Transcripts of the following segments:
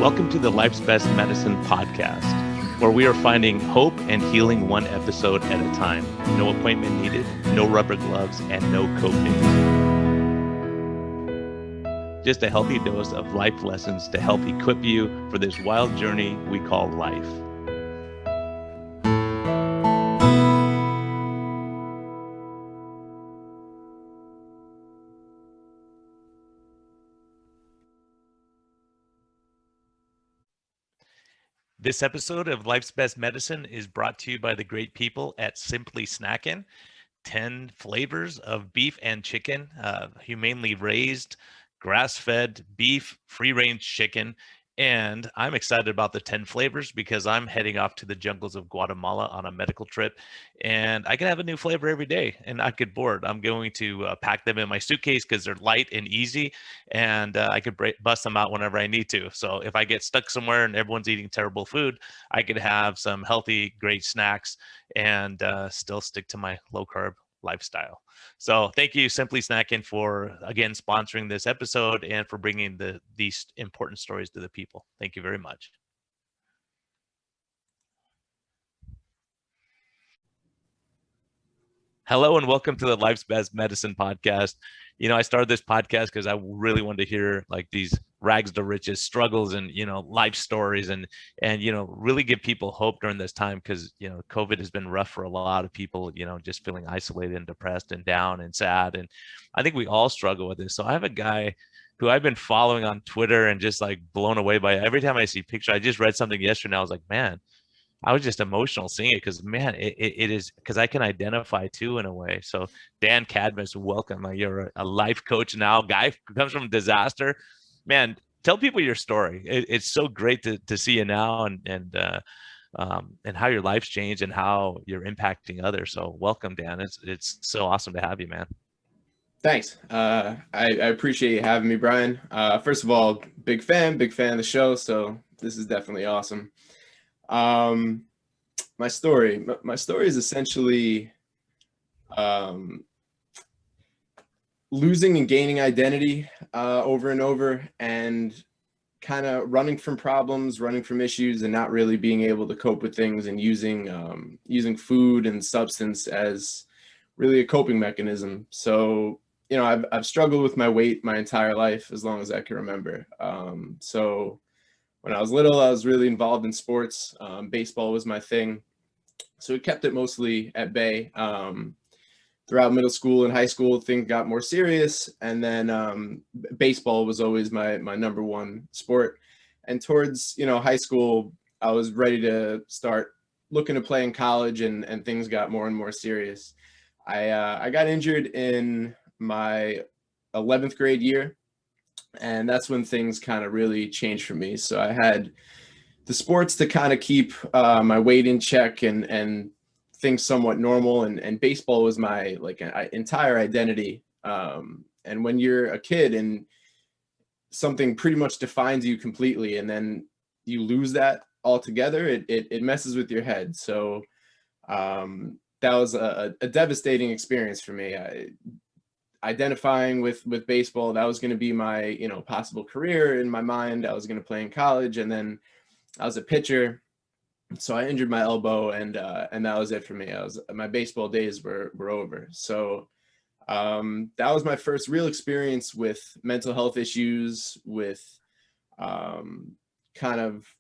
Welcome to the Life's Best Medicine podcast, where we are finding hope and healing one episode at a time. No appointment needed, no rubber gloves, and no coping. Just a healthy dose of life lessons to help equip you for this wild journey we call life. This episode of Life's Best Medicine is brought to you by the great people at Simply Snackin'. 10 flavors of beef and chicken, humanely raised, grass-fed beef, free-range chicken. And I'm excited about the 10 flavors because I'm heading off to the jungles of Guatemala on a medical trip, and I can have a new flavor every day and not get bored. I'm going to pack them in my suitcase because they're light and easy, and I could bust them out whenever I need to. So if I get stuck somewhere and everyone's eating terrible food, I could have some healthy, great snacks and still stick to my low carb lifestyle. So thank you, Simply Snacking, for again sponsoring this episode and for bringing these important stories to the people. Thank you very much. Hello and welcome to the Life's Best Medicine podcast. I started this podcast because I really wanted to hear like these rags to riches struggles and life stories and really give people hope during this time because COVID has been rough for a lot of people, just feeling isolated and depressed and down and sad, and I think we all struggle with this. So I have a guy who I've been following on Twitter and just like blown away by every time I see picture. I just read something yesterday and I was like, man, I was just emotional seeing it because, man, it is because I can identify too in a way. So Dan Cadmus, welcome. You're a life coach now, guy who comes from disaster. Man, tell people your story. It's so great to see you now and how your life's changed and how you're impacting others. So welcome, Dan. It's so awesome to have you, man. Thanks. I appreciate you having me, Brian. First of all, big fan of the show. So this is definitely awesome. My story is essentially losing and gaining identity over and over, and kind of running from problems, running from issues, and not really being able to cope with things, and using food and substance as really a coping mechanism. So I've struggled with my weight my entire life, as long as I can remember. So when I was little, I was really involved in sports. Baseball was my thing. So it kept it mostly at bay. Throughout middle school and high school, things got more serious. And then baseball was always my number one sport. And towards, high school, I was ready to start looking to play in college, and things got more and more serious. I got injured in my 11th grade year. And that's when things kind of really changed for me. So I had the sports to kind of keep my weight in check and things somewhat normal. And baseball was my entire identity. And when you're a kid and something pretty much defines you completely, and then you lose that altogether, it messes with your head. So that was a devastating experience for me. Identifying with baseball, that was going to be my possible career in my mind. I was going to play in college, and then I was a pitcher, so I injured my elbow, and that was it for me. My baseball days were over. So that was my first real experience with mental health issues, with kind of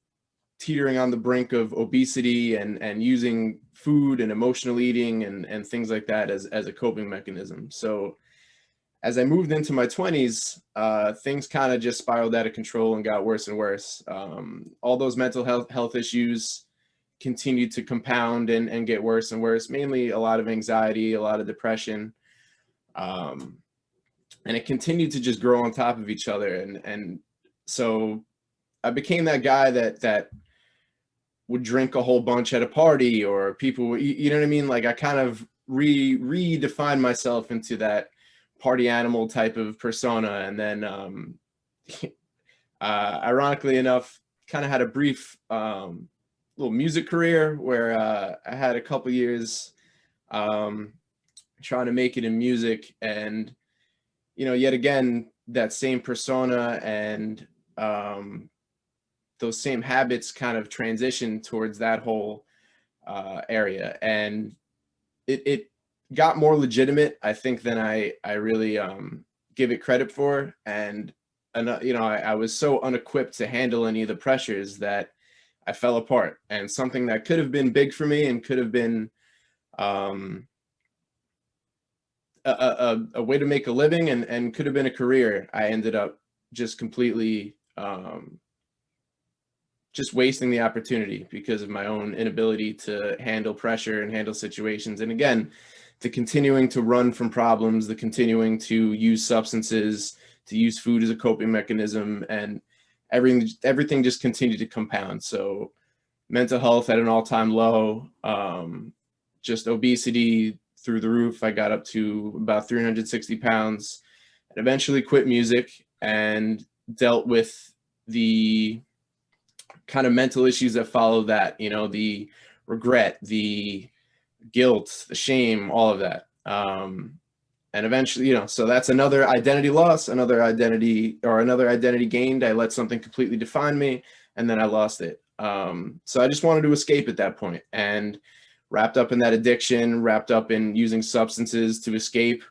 teetering on the brink of obesity, and using food and emotional eating and things like that as a coping mechanism. So as I moved into my 20s, things kind of just spiraled out of control and got worse and worse. All those mental health issues continued to compound and get worse and worse, mainly a lot of anxiety, a lot of depression. And it continued to just grow on top of each other. And so I became that guy that would drink a whole bunch at a party, or people, you know what I mean? Like I kind of redefined myself into that party animal type of persona. And then ironically enough, kind of had a brief little music career where I had a couple years trying to make it in music, and yet again that same persona and those same habits kind of transitioned towards that whole area, and it got more legitimate, I think, than I really give it credit for. And you know, I was so unequipped to handle any of the pressures that I fell apart. And something that could have been big for me and could have been um, a way to make a living and could have been a career, I ended up just completely just wasting the opportunity because of my own inability to handle pressure and handle situations. And again, the continuing to run from problems, the continuing to use substances, to use food as a coping mechanism, and everything just continued to compound. So mental health at an all-time low, just obesity through the roof. I got up to about 360 pounds and eventually quit music and dealt with the kind of mental issues that follow that, you know, the regret, the guilt, the shame, all of that. And eventually, you know, so that's another identity loss, another identity gained. I let something completely define me, and then I lost it. So I just wanted to escape at that point, and wrapped up in that addiction, wrapped up in using substances to escape.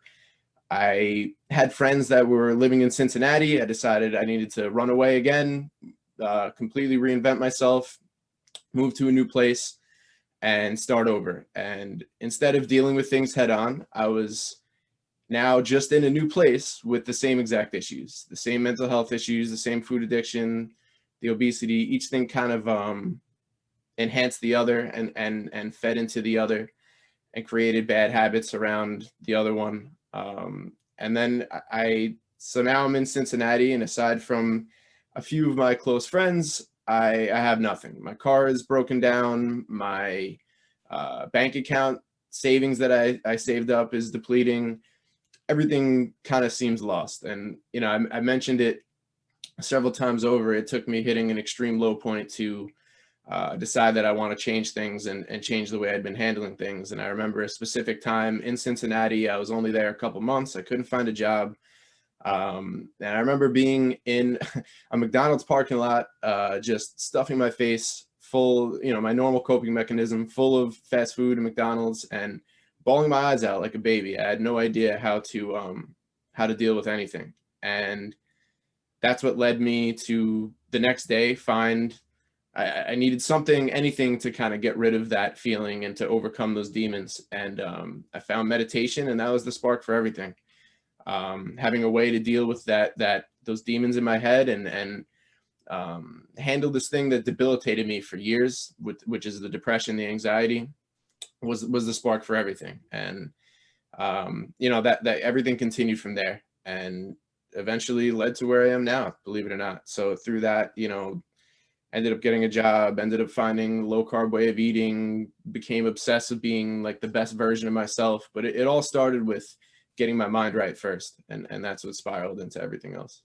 I had friends that were living in Cincinnati. I decided I needed to run away again, completely reinvent myself, move to a new place, and start over. And instead of dealing with things head on, I was now just in a new place with the same exact issues, the same mental health issues, the same food addiction, the obesity. Each thing kind of enhanced the other and fed into the other and created bad habits around the other one. And then so now I'm in Cincinnati, and aside from a few of my close friends, I have nothing. My car is broken down. My bank account savings that I saved up is depleting. Everything kind of seems lost. And, you know, I mentioned it several times over. It took me hitting an extreme low point to decide that I want to change things and change the way I'd been handling things. And I remember a specific time in Cincinnati. I was only there a couple months. I couldn't find a job. And I remember being in a McDonald's parking lot, just stuffing my face full, you know, my normal coping mechanism full of fast food and McDonald's, and bawling my eyes out like a baby. I had no idea how to deal with anything. And that's what led me to the next day find I needed something, anything to kind of get rid of that feeling and to overcome those demons. And I found meditation, and that was the spark for everything. Having a way to deal with those demons in my head and handle this thing that debilitated me for years, which is the depression, the anxiety, was the spark for everything. And you know, that everything continued from there, and eventually led to where I am now, believe it or not. So through that, you know, ended up getting a job, ended up finding low carb way of eating, became obsessed with being like the best version of myself. But it all started with getting my mind right first, and that's what spiraled into everything else.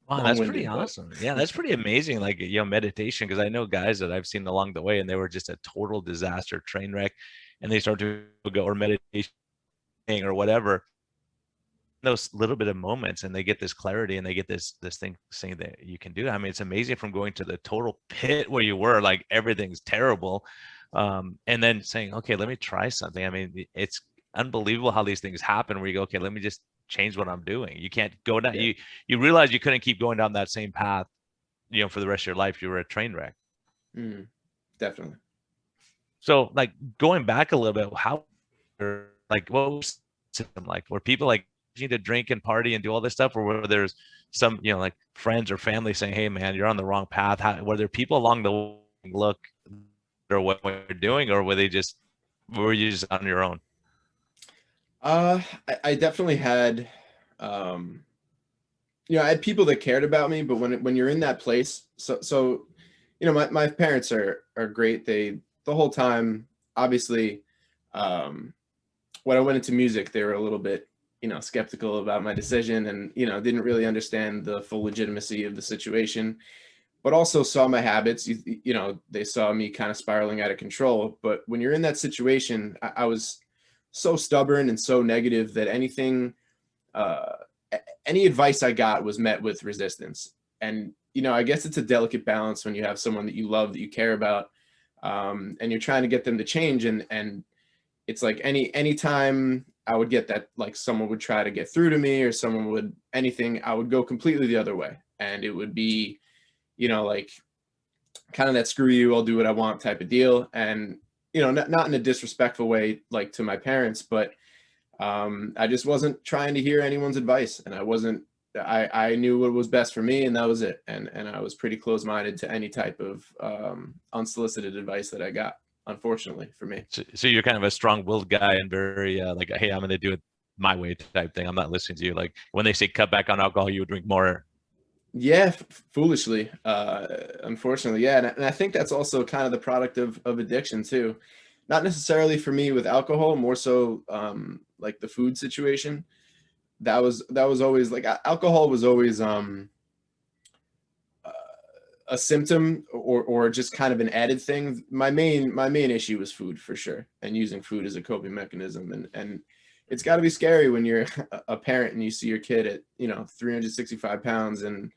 Wow, that's pretty Long-winded, but awesome. Yeah, that's pretty amazing. Like, you know, meditation, because I know guys that I've seen along the way and they were just a total disaster, train wreck, and they start to go or meditation or whatever, those little bit of moments, and they get this clarity and they get this thing saying that you can do. I mean, it's amazing from going to the total pit where you were, like everything's terrible, and then saying, okay, let me try something. I mean, it's unbelievable how these things happen where you go, okay, let me just change what I'm doing. You can't go down. yeah. You realize you couldn't keep going down that same path, you know, for the rest of your life. You were a train wreck. Definitely. So, like, going back a little bit, how, like, what was system like? Were people like you to drink and party and do all this stuff, or were there's some, you know, like friends or family saying, "Hey, man, you're on the wrong path"? Were there people along the way look or what you're doing, or were you just on your own? I definitely had, um, you know, I had people that cared about me, but when you're in that place, so, you know, my parents are great. They the whole time, obviously, um, when I went into music, they were a little bit, you know, skeptical about my decision, and, you know, didn't really understand the full legitimacy of the situation, but also saw my habits. You know, they saw me kind of spiraling out of control. But when you're in that situation, I was so stubborn and so negative that any advice I got was met with resistance. And, I guess it's a delicate balance when you have someone that you love, that you care about, and you're trying to get them to change. And it's like anytime I would get that, like someone would try to get through to me or someone would anything, I would go completely the other way. And it would be, like kind of that screw you, I'll do what I want type of deal. And, not in a disrespectful way, like to my parents, but I just wasn't trying to hear anyone's advice. And I knew what was best for me, and that was it. And I was pretty close-minded to any type of unsolicited advice that I got, unfortunately for me. So you're kind of a strong-willed guy and very like, hey, I'm going to do it my way type thing. I'm not listening to you. Like when they say cut back on alcohol, you would drink more. Yeah, foolishly, unfortunately. Yeah. And I think that's also kind of the product of addiction too. Not necessarily for me with alcohol, more so like the food situation. That was always like alcohol was always a symptom or just kind of an added thing. My main issue was food for sure, and using food as a coping mechanism. And it's got to be scary when you're a parent and you see your kid at 365 pounds and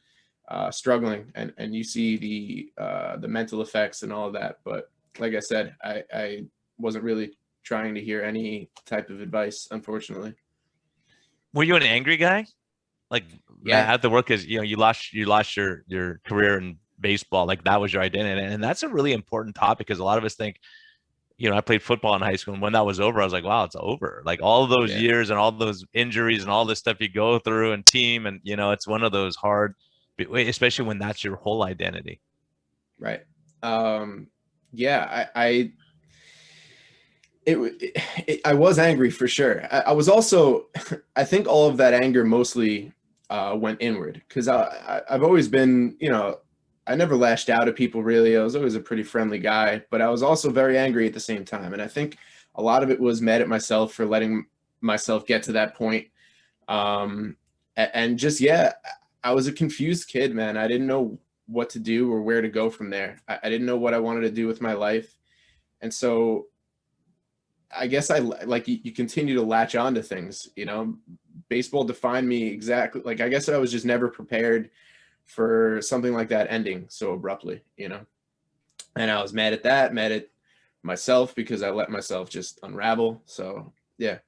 struggling, and you see the mental effects and all of that. But like I said, I wasn't really trying to hear any type of advice, unfortunately. Were you an angry guy? Like Yeah. at the work is, you lost your career in baseball. Like that was your identity. And that's a really important topic because a lot of us think, I played football in high school, and when that was over, I was like, wow, it's over. Like all those Yeah. years and all those injuries and all this stuff you go through and team, and it's one of those hard, especially when that's your whole identity. Right. Yeah, I was angry for sure. I was also, I think all of that anger mostly went inward, because I've always been, I never lashed out at people really. I was always a pretty friendly guy, but I was also very angry at the same time. And I think a lot of it was mad at myself for letting myself get to that point. And just, yeah, I was a confused kid, man. I didn't know what to do or where to go from there. I didn't know what I wanted to do with my life. And so I guess you continue to latch on to things, baseball defined me exactly. Like, I guess I was just never prepared for something like that ending so abruptly, and I was mad at that, mad at myself because I let myself just unravel. So yeah,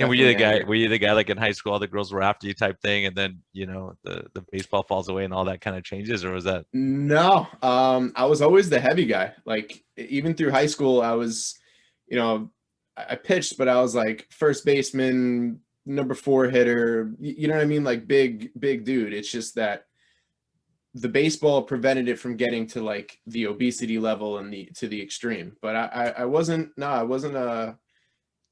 And were you the definitely guy? anger. Were you the guy like in high school, all the girls were after you type thing, and then the baseball falls away and all that kind of changes, or was that? No, I was always the heavy guy. Like even through high school, I was, you know, I pitched, but I was like first baseman, number four hitter. You know what I mean? Like big dude. It's just that the baseball prevented it from getting to like the obesity level and to the extreme. But I wasn't. No, I wasn't a.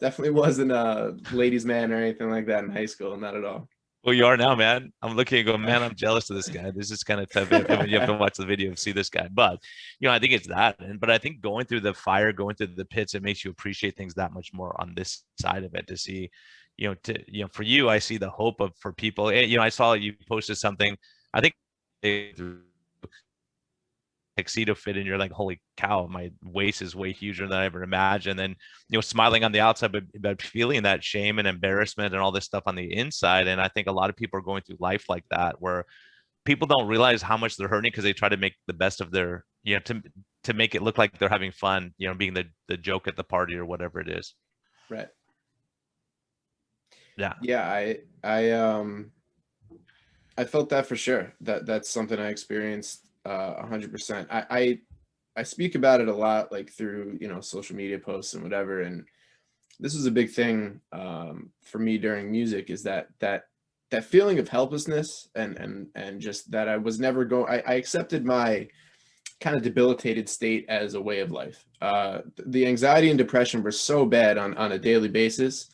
Definitely wasn't a ladies' man or anything like that in high school. Not at all. Well, you are now, man. I'm looking and going, man, I'm jealous of this guy. This is kind of tough. I mean, you have to watch the video to see this guy. But, I think it's that. But I think going through the fire, going through the pits, it makes you appreciate things that much more on this side of it to see, for you, I see the hope for people. I saw you posted something, I think tuxedo fit, and you're like, holy cow, my waist is way huger than I ever imagined. And smiling on the outside, but feeling that shame and embarrassment and all this stuff on the inside. And I think a lot of people are going through life like that, where people don't realize how much they're hurting because they try to make the best of their, to make it look like they're having fun, being the joke at the party or whatever it is. Right. Yeah. Yeah, I felt that for sure. That's something I experienced 100%. I speak about it a lot, like through social media posts and whatever. And this was a big thing for me during music, is that feeling of helplessness and just that I was never going. I accepted my kind of debilitated state as a way of life. The anxiety and depression were so bad on a daily basis,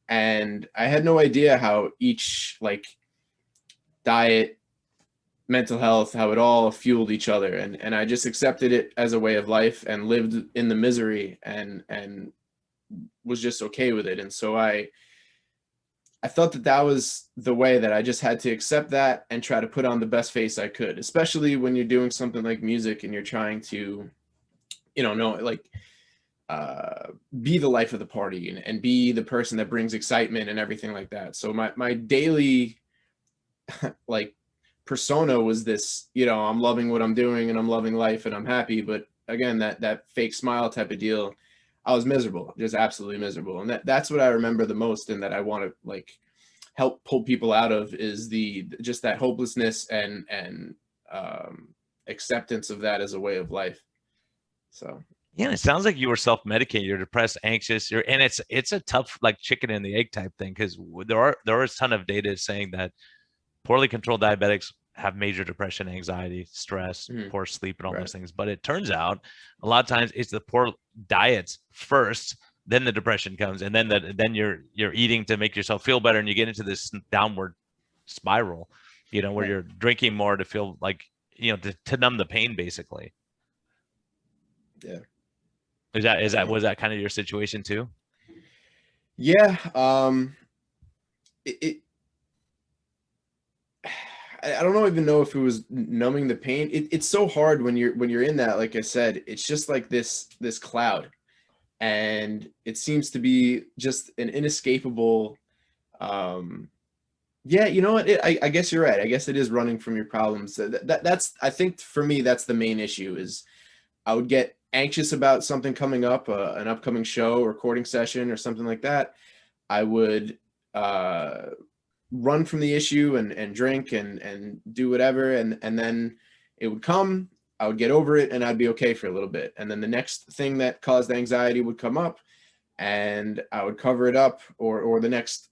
and I had no idea how each like diet, mental health, how it all fueled each other. And I just accepted it as a way of life and lived in the misery and was just okay with it. And so I thought that was the way, that I just had to accept that and try to put on the best face I could, especially when you're doing something like music and you're trying to, know, like, be the life of the party and be the person that brings excitement and everything like that. So my daily like persona was this, I'm loving what I'm doing and I'm loving life and I'm happy. But again, that fake smile type of deal, I was miserable, just absolutely miserable. And that's what I remember the most, and that I want to like help pull people out of, is just that hopelessness and acceptance of that as a way of life. So Yeah, it sounds like you were self-medicating. You're depressed, anxious. And it's a tough like chicken and the egg type thing, because there is a ton of data saying that poorly controlled diabetics have major depression, anxiety, stress, poor sleep, and all right. those things. But it turns out a lot of times it's the poor diets first, then the depression comes, and then you're eating to make yourself feel better, and you get into this downward spiral, where Right. you're drinking more to feel like, to numb the pain, basically. Yeah. Was that kind of your situation too? Yeah. It I don't even know if it was numbing the pain. It's so hard when you're in that. Like I said, it's just like this cloud, and it seems to be just an inescapable. Yeah, you know what? I guess you're right. I guess it is running from your problems. That's, I think for me, that's the main issue. Is I would get anxious about something coming up, an upcoming show or recording session or something like that. I would uh, run from the issue and drink and do whatever, and then it would come. I would get over it and I'd be okay for a little bit, and then the next thing that caused anxiety would come up, and I would cover it up, or the next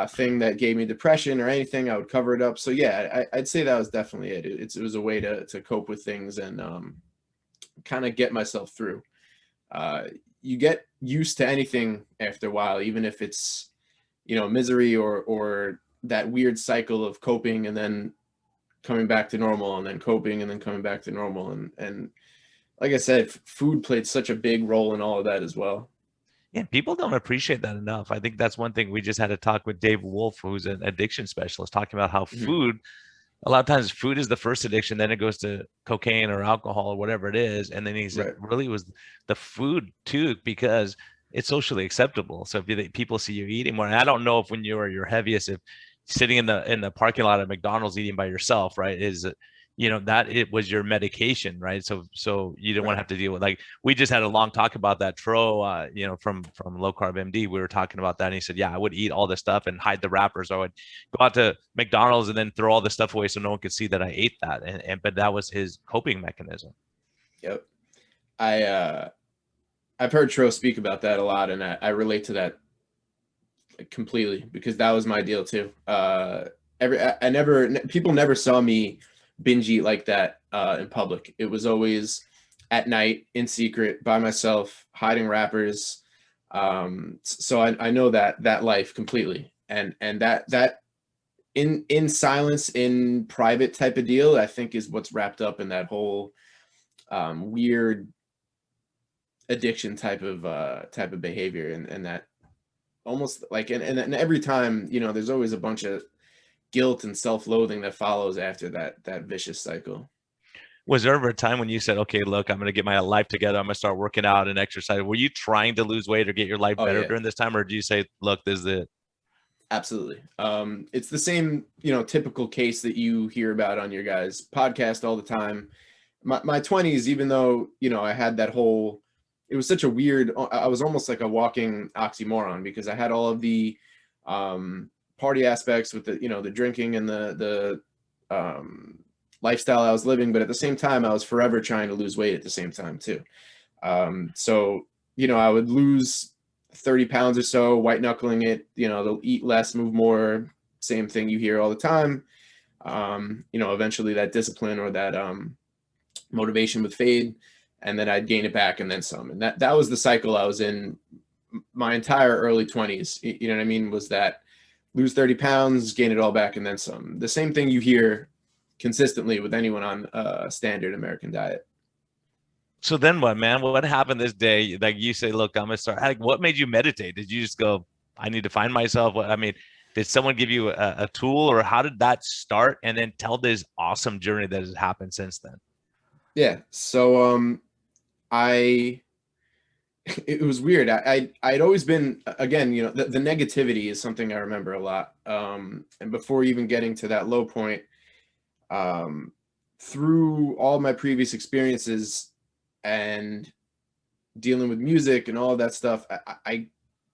thing that gave me depression or anything, I would cover it up. So yeah, I'd say that was definitely it. It was a way to cope with things and kind of get myself through. You get used to anything after a while, even if it's, misery or that weird cycle of coping and then coming back to normal, and then coping and then coming back to normal. And like I said, food played such a big role in all of that as well. Yeah, people don't appreciate that enough. I think that's one thing. We just had a talk with Dave Wolf, who's an addiction specialist, talking about how Mhm. food, a lot of times food is the first addiction, then it goes to cocaine or alcohol or whatever it is. And then he said, Right. really was the food too, because it's socially acceptable. So if people see you eating more, and I don't know if when you're your heaviest, if sitting in the parking lot at McDonald's eating by yourself, right, is that it was your medication, right? So you don't want Right. to have to deal with, like, we just had a long talk about that. Tro, from Low Carb MD, we were talking about that, and he said, yeah, I would eat all this stuff and hide the wrappers. I would go out to McDonald's and then throw all the stuff away so no one could see that I ate that. But that was his coping mechanism. Yep. I've heard Tro speak about that a lot, and I relate to that completely, because that was my deal too. People never saw me binge eat like that in public. It was always at night, in secret, by myself, hiding wrappers. So I know that life completely, and that in silence, in private type of deal, I think is what's wrapped up in that whole weird addiction type of behavior, and that almost like, and every time, there's always a bunch of guilt and self-loathing that follows after that vicious cycle. Was there ever a time when you said, okay, look, I'm going to get my life together, I'm going to start working out and exercise? Were you trying to lose weight or get your life Oh better yeah, during this time, or do you say, look, this is it? absolutely. It's the same, typical case that you hear about on your guys' podcast all the time. My 20s, even though, I had that whole, it was such a weird, I was almost like a walking oxymoron, because I had all of the party aspects with the drinking and the lifestyle I was living, but at the same time, I was forever trying to lose weight at the same time too. So, I would lose 30 pounds or so, white knuckling it, they'll eat less, move more, same thing you hear all the time. Eventually that discipline or that motivation would fade, and then I'd gain it back and then some. And that was the cycle I was in my entire early 20s. You know what I mean? Was that lose 30 pounds, gain it all back, and then some. The same thing you hear consistently with anyone on a standard American diet. So then what, man? What happened this day? Like, you say, look, I'm gonna start. Like, what made you meditate? Did you just go, I need to find myself? I mean, did someone give you a tool, or how did that start? And then tell this awesome journey that has happened since then. Yeah. So I it was weird. I'd always been, again, the negativity is something I remember a lot. And before even getting to that low point, Through all my previous experiences and dealing with music and all of that stuff, I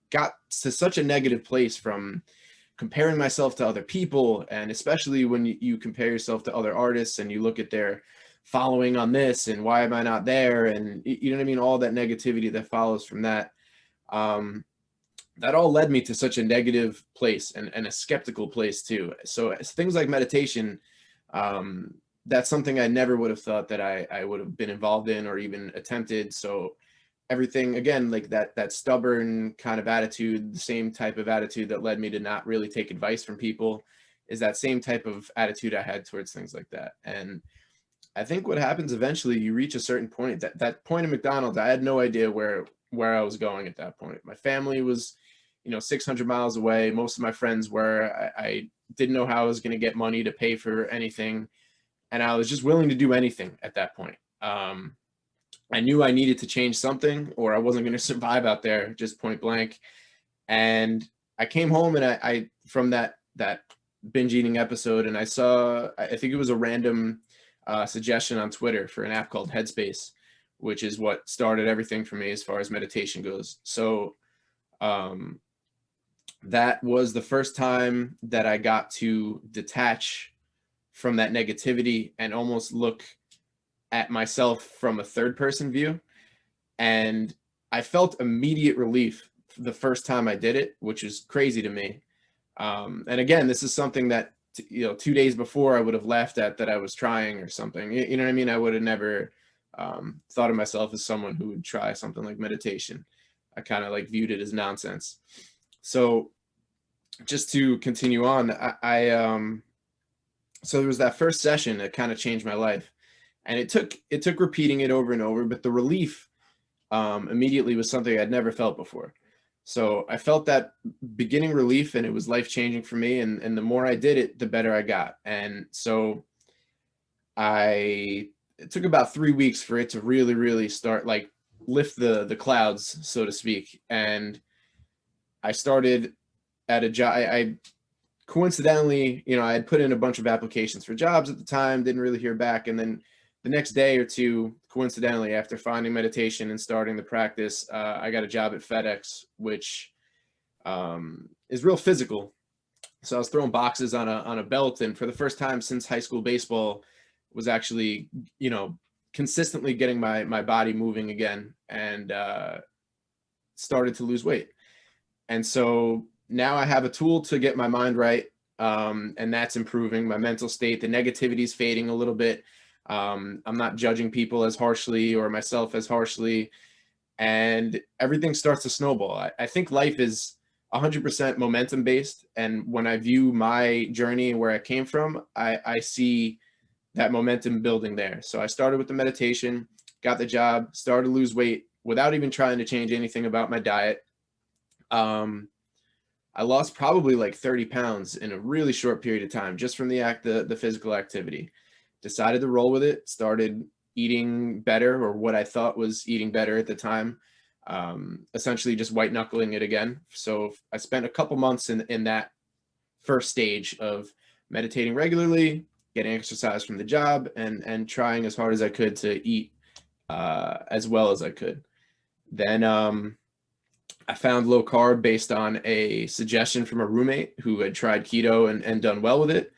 got to such a negative place from comparing myself to other people. And especially when you compare yourself to other artists and you look at their following on this and why am I not there? And you know what I mean? All that negativity that follows from that. That all led me to such a negative place and a skeptical place too. So things like meditation, that's something I never would have thought that I would have been involved in or even attempted. So everything, again, like that stubborn kind of attitude, the same type of attitude that led me to not really take advice from people, is that same type of attitude I had towards things like that. And I think what happens eventually, you reach a certain point. That point in McDonald's, I had no idea where I was going at that point. My family was, 600 miles away. Most of my friends were. I didn't know how I was going to get money to pay for anything, and I was just willing to do anything at that point. I knew I needed to change something, or I wasn't going to survive out there, just point blank. And I came home, and I from that binge eating episode, and I saw, I think it was a random suggestion on Twitter for an app called Headspace, which is what started everything for me as far as meditation goes. So that was the first time that I got to detach from that negativity and almost look at myself from a third person view. And I felt immediate relief the first time I did it, which is crazy to me. And again, this is something that, 2 days before I would have laughed at that I was trying or something. You know what I mean? I would have never thought of myself as someone who would try something like meditation. I kind of like viewed it as nonsense. So just to continue on, so there was that first session that kind of changed my life, and it took repeating it over and over, but the relief immediately was something I'd never felt before. So I felt that beginning relief, and it was life-changing for me. And the more I did it, the better I got. And so it took about 3 weeks for it to really, really start, like, lift the clouds, so to speak. And I started at a job. I coincidentally, I had put in a bunch of applications for jobs at the time, didn't really hear back. And then the next day or two, coincidentally, after finding meditation and starting the practice, I got a job at FedEx, which is real physical. So I was throwing boxes on a belt, and for the first time since high school baseball, was actually, consistently getting my body moving again, and started to lose weight. And so now I have a tool to get my mind right, and that's improving my mental state. The negativity is fading a little bit. I'm not judging people as harshly or myself as harshly, and everything starts to snowball. I think life is 100% momentum based, and when I view my journey and where I came from, I see that momentum building there. So I started with the meditation, got the job, started to lose weight without even trying to change anything about my diet. I lost probably like 30 pounds in a really short period of time, just from the physical activity. Decided to roll with it, started eating better, or what I thought was eating better at the time. Essentially just white knuckling it again. So I spent a couple months in that first stage of meditating regularly, getting exercise from the job, and trying as hard as I could to eat as well as I could. Then I found low carb based on a suggestion from a roommate who had tried keto and done well with it.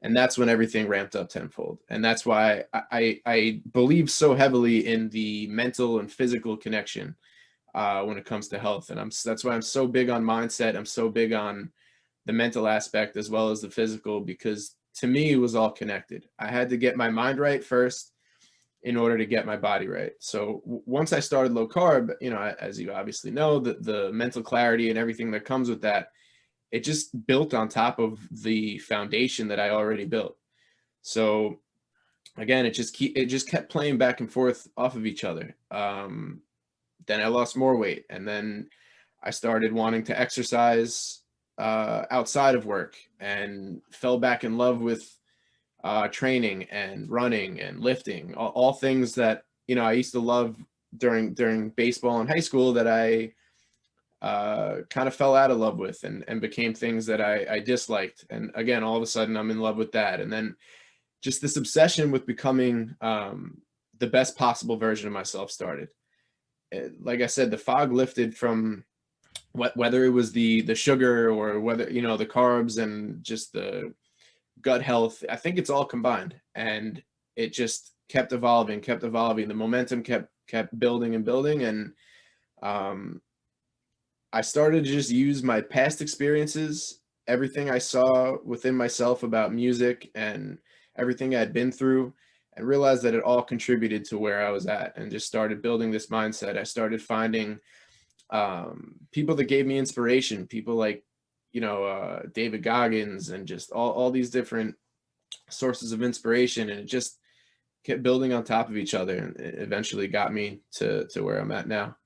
And that's when everything ramped up tenfold. And that's why I believe so heavily in the mental and physical connection when it comes to health. And that's why I'm so big on mindset. I'm so big on the mental aspect as well as the physical, because to me, it was all connected. I had to get my mind right first in order to get my body right. So once I started low carb, as you obviously know, the mental clarity and everything that comes with that, it just built on top of the foundation that I already built. So again, it just kept playing back and forth off of each other. Then I lost more weight, and then I started wanting to exercise outside of work, and fell back in love with training and running and lifting, all things that I used to love during baseball in high school, that I kind of fell out of love with, and became things that I disliked. And again, all of a sudden I'm in love with that. And then just this obsession with becoming the best possible version of myself started. Like I said, the fog lifted from whether it was the sugar or whether, you know, the carbs and just the gut health. I think it's all combined, and it just kept evolving, kept evolving. The momentum kept building and building, and I started to just use my past experiences, everything I saw within myself about music and everything I'd been through, and realized that it all contributed to where I was at, and just started building this mindset. I started finding people that gave me inspiration, people like, you know, David Goggins, and just all these different sources of inspiration. And it just kept building on top of each other, and it eventually got me to where I'm at now.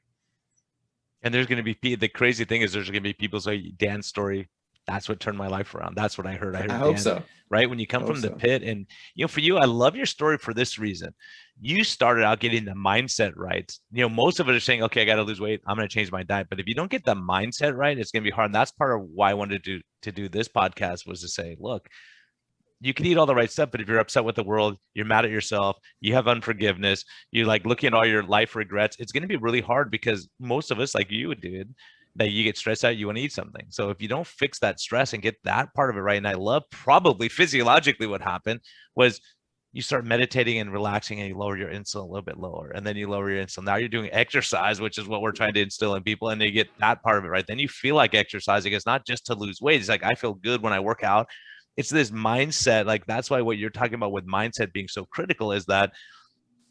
And there's going to be, the crazy thing is there's going to be people say, Dan's story, that's what turned my life around. That's what I heard. I heard I hope Dan, so. right? When you come from the pit, and, you know, for you, I love your story for this reason. You started out getting the mindset right. You know, most of it is saying, okay, I got to lose weight, I'm going to change my diet. But if you don't get the mindset right, it's going to be hard. And that's part of why I wanted to do this podcast, was to say, look, you can eat all the right stuff, but if you're upset with the world, you're mad at yourself, you have unforgiveness, you like looking at all your life regrets, it's going to be really hard, because most of us, like you did, that you get stressed out, you want to eat something. So if you don't fix that stress and get that part of it right, and I love probably physiologically what happened was you start meditating and relaxing, and you lower your insulin a little bit lower, and then you lower your insulin. Now you're doing exercise, which is what we're trying to instill in people, and you get that part of it right. Then you feel like exercising. It's not just to lose weight. It's like, I feel good when I work out. It's this mindset. Like, that's why what you're talking about with mindset being so critical is that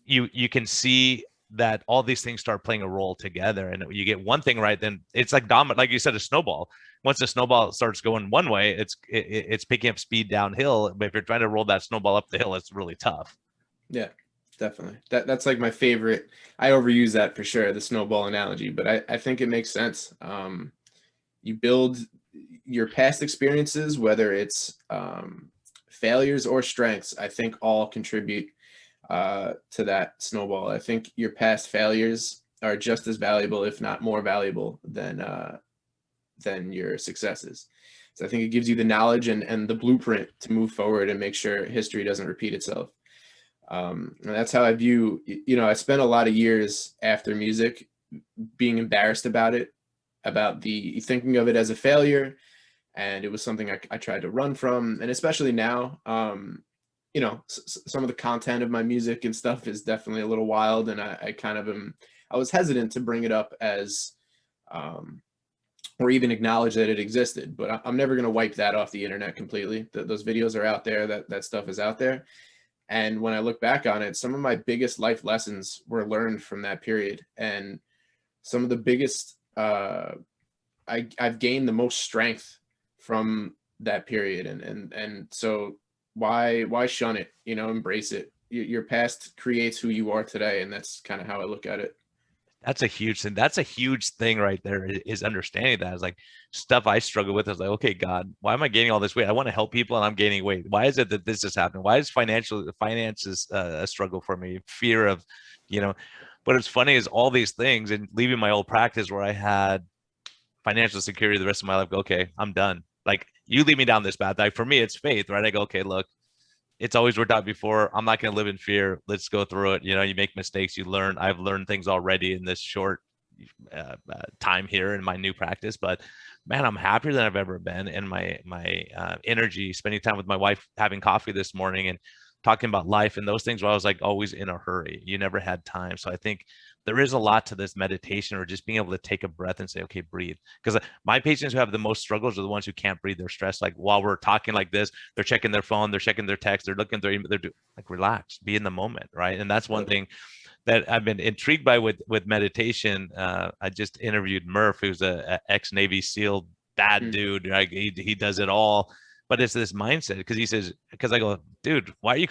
you can see that all these things start playing a role together, and you get one thing right, then it's like dominant, like you said, a snowball. Once the snowball starts going one way, it's picking up speed downhill, but if you're trying to roll that snowball up the hill, it's really tough. Yeah, definitely. That's like my favorite. I overuse that for sure, the snowball analogy, but I think it makes sense. You build your past experiences, whether it's failures or strengths, I think all contribute to that snowball. I think your past failures are just as valuable, if not more valuable, than your successes. So I think it gives you the knowledge and the blueprint to move forward and make sure history doesn't repeat itself. And that's how I view, you know, I spent a lot of years after music being embarrassed about it, about the thinking of it as a failure. And it was something I tried to run from. And especially now, you know, some of the content of my music and stuff is definitely a little wild. And I kind of I was hesitant to bring it up as, or even acknowledge that it existed, but I'm never going to wipe that off the internet completely. Those videos are out there, that stuff is out there. And when I look back on it, some of my biggest life lessons were learned from that period. And some of the biggest, I've gained the most strength from that period. And so why shun it? You know, embrace it. Your past creates who you are today. And that's kind of how I look at it. That's a huge thing. That's a huge thing right there, is understanding that. Is like stuff I struggle with. I was like, okay, God, why am I gaining all this weight? I want to help people and I'm gaining weight. Why is it that this is happening? Why is finances a struggle for me? Fear of, you know, but it's funny is all these things, and leaving my old practice where I had financial security the rest of my life, go, okay, I'm done. Like, you lead me down this path. Like, for me, it's faith, right? I go, okay, look, it's always worked out before. I'm not going to live in fear. Let's go through it. You know, you make mistakes, you learn. I've learned things already in this short time here in my new practice, but man, I'm happier than I've ever been. And my energy, spending time with my wife, having coffee this morning and talking about life and those things, where I was like always in a hurry. You never had time. So I think there is a lot to this meditation, or just being able to take a breath and say, okay, breathe. Because my patients who have the most struggles are the ones who can't breathe. They're stressed. Like, while we're talking like this, they're checking their phone, they're checking their text, they're looking, they're doing, like, relax, be in the moment, right? And that's one thing that I've been intrigued by with meditation. I just interviewed Murph, who's a ex-Navy SEAL bad dude. Like, he does it all, but it's this mindset. Because he says, because I go, dude, why are you?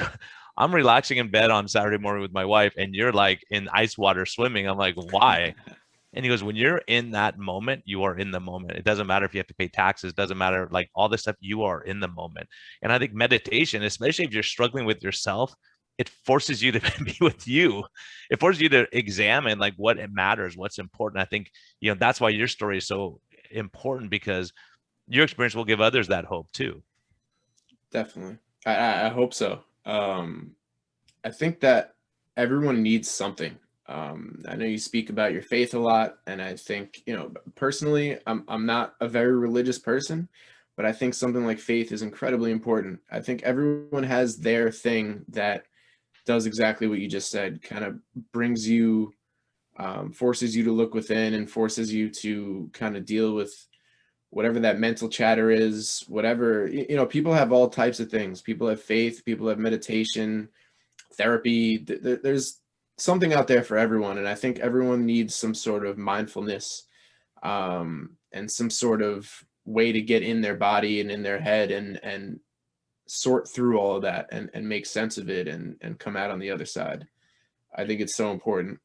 I'm relaxing in bed on Saturday morning with my wife, and you're like in ice water swimming. I'm like, why? And he goes, when you're in that moment, you are in the moment. It doesn't matter if you have to pay taxes, doesn't matter, like all this stuff, you are in the moment. And I think meditation, especially if you're struggling with yourself, it forces you to be with you. It forces you to examine like what it matters, what's important. I think, you know, that's why your story is so important, because your experience will give others that hope too. Definitely. I hope so. Um, I think that everyone needs something. I know you speak about your faith a lot, and I think, personally, I'm not a very religious person, but I think something like faith is incredibly important. I think everyone has their thing that does exactly what you just said, kind of brings you, forces you to look within and forces you to kind of deal with whatever that mental chatter is, whatever, people have all types of things. People have faith, people have meditation, therapy. There's something out there for everyone. And I think everyone needs some sort of mindfulness, and some sort of way to get in their body and in their head and sort through all of that and make sense of it and come out on the other side. I think it's so important.